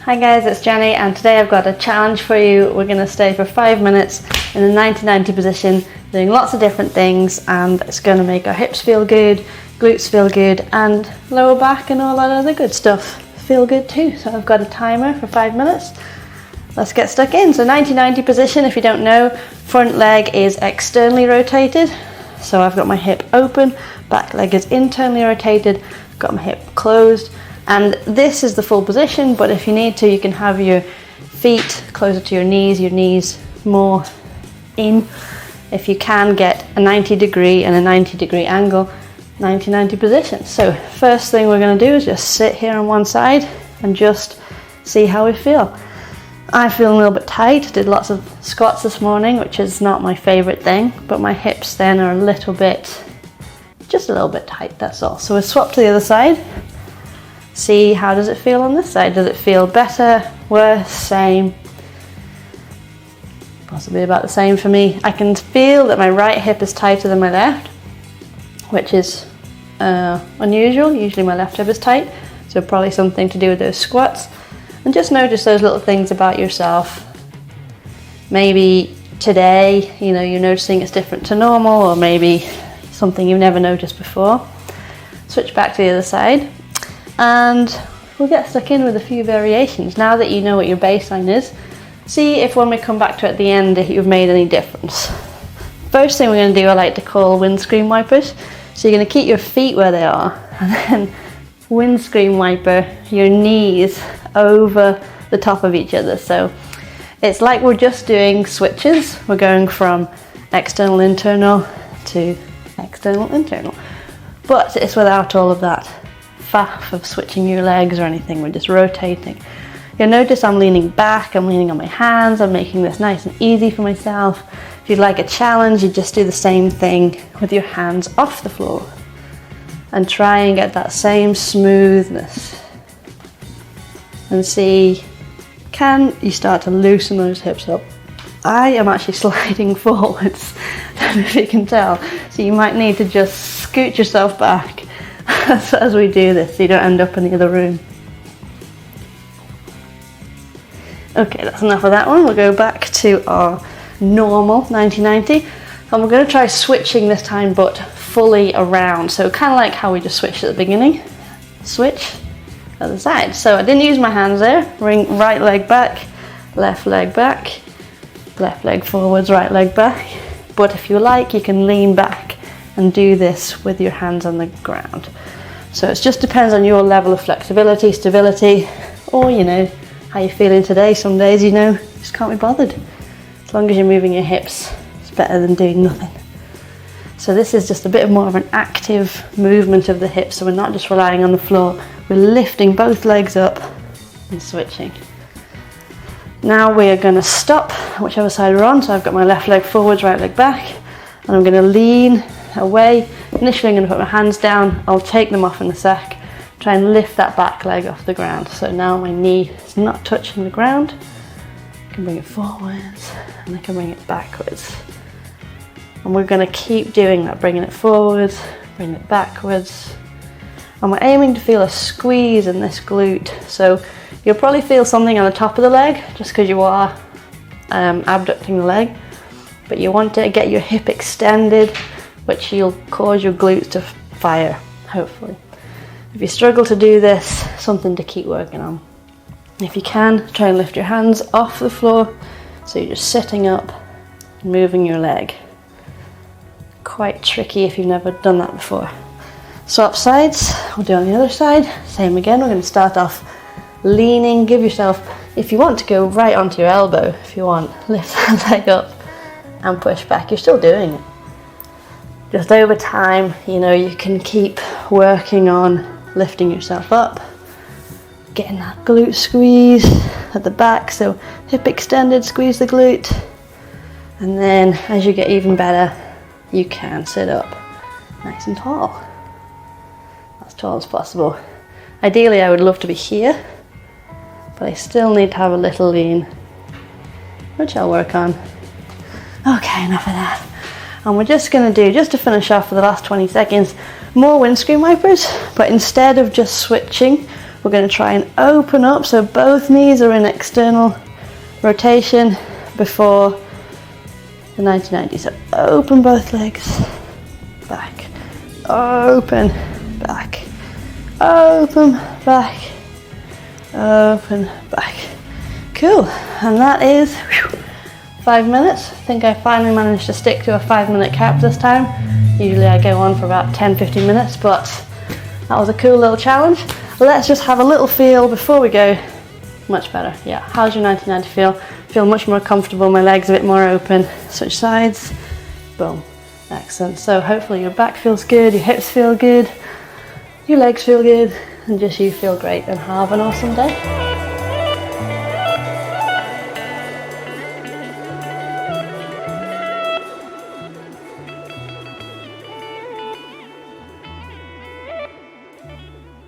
Hi guys, it's Jenny and today I've got a challenge for you. We're going to stay for 5 minutes in a 90-90 position doing lots of different things, and it's going to make our hips feel good, glutes feel good, and lower back and all that other good stuff feel good too. So I've got a timer for 5 minutes. Let's get stuck in. So 90-90 position, if you don't know, front leg is externally rotated. So I've got my hip open, back leg is internally rotated, got my hip closed. And this is the full position, but if you need to, you can have your feet closer to your knees more in. If you can, get a 90 degree and a 90 degree angle, 90-90 position. So first thing we're going to do is just sit here on one side and just see how we feel. I feel a little bit tight. Did lots of squats this morning, which is not my favorite thing, but my hips then are just a little bit tight, that's all. So we'll swap to the other side. See how does it feel on this side. Does it feel better, worse, same? Possibly about the same for me. I can feel that my right hip is tighter than my left, which is unusual. Usually my left hip is tight, so probably something to do with those squats. And just notice those little things about yourself. Maybe today, you're noticing it's different to normal, or maybe something you've never noticed before. Switch back to the other side. And we'll get stuck in with a few variations. Now that you know what your baseline is, see if when we come back to it at the end, if you've made any difference. First thing we're going to do, I like to call windscreen wipers. So you're going to keep your feet where they are, and then windscreen wiper your knees over the top of each other. So it's like we're just doing switches. We're going from external internal to external internal, but it's without all of that faff of switching your legs or anything. We're just rotating. You'll notice I'm leaning back, I'm leaning on my hands, I'm making this nice and easy for myself. If you'd like a challenge, you just do the same thing with your hands off the floor and try and get that same smoothness. And see, can you start to loosen those hips up? I am actually sliding forwards, I don't know if you can tell, so you might need to just scoot yourself back as we do this, so you don't end up in the other room. Okay, that's enough of that one. We'll go back to our normal 90-90, and we're going to try switching this time, but fully around. So kind of like how we just switched at the beginning. Switch, other side. So I didn't use my hands there. Bring right leg back, left leg forwards, right leg back. But if you like, you can lean back and do this with your hands on the ground. So it just depends on your level of flexibility, stability, or how you're feeling today. Some days just can't be bothered. As long as you're moving your hips, it's better than doing nothing. So this is just a bit more of an active movement of the hips, so we're not just relying on the floor, we're lifting both legs up and switching. Now we are going to stop whichever side we're on. So I've got my left leg forwards, right leg back, and I'm going to lean away. Initially I'm going to put my hands down, I'll take them off in a sec, try and lift that back leg off the ground. So now my knee is not touching the ground. I can bring it forwards and I can bring it backwards. And we're going to keep doing that, bringing it forwards, bringing it backwards. And we're aiming to feel a squeeze in this glute. So you'll probably feel something on the top of the leg just because you are abducting the leg. But you want to get your hip extended, which you'll cause your glutes to fire, hopefully. If you struggle to do this, something to keep working on. If you can, try and lift your hands off the floor, so you're just sitting up and moving your leg. Quite tricky if you've never done that before. Swap sides, we'll do on the other side. Same again, we're going to start off leaning. Give yourself, if you want to go right onto your elbow, if you want, lift that leg up and push back. You're still doing it. Just over time, you can keep working on lifting yourself up, getting that glute squeeze at the back, so hip extended, squeeze the glute, and then as you get even better, you can sit up nice and tall, as tall as possible. Ideally, I would love to be here, but I still need to have a little lean, which I'll work on. Okay, enough of that. And we're just going to do, just to finish off for the last 20 seconds, more windscreen wipers, but instead of just switching We're going to try and open up, so both knees are in external rotation before the 90-90. So open both legs, back, open, back, open, back, open, back. Cool, and that is 5 minutes. I think I finally managed to stick to a 5-minute cap this time. Usually I go on for about 10-15 minutes, but that was a cool little challenge. Let's just have a little feel before we go. Much better, yeah. How's your 90-90 feel? Feel much more comfortable, my legs a bit more open. Switch sides, boom, excellent. So hopefully your back feels good, your hips feel good, your legs feel good, and just you feel great, and have an awesome day.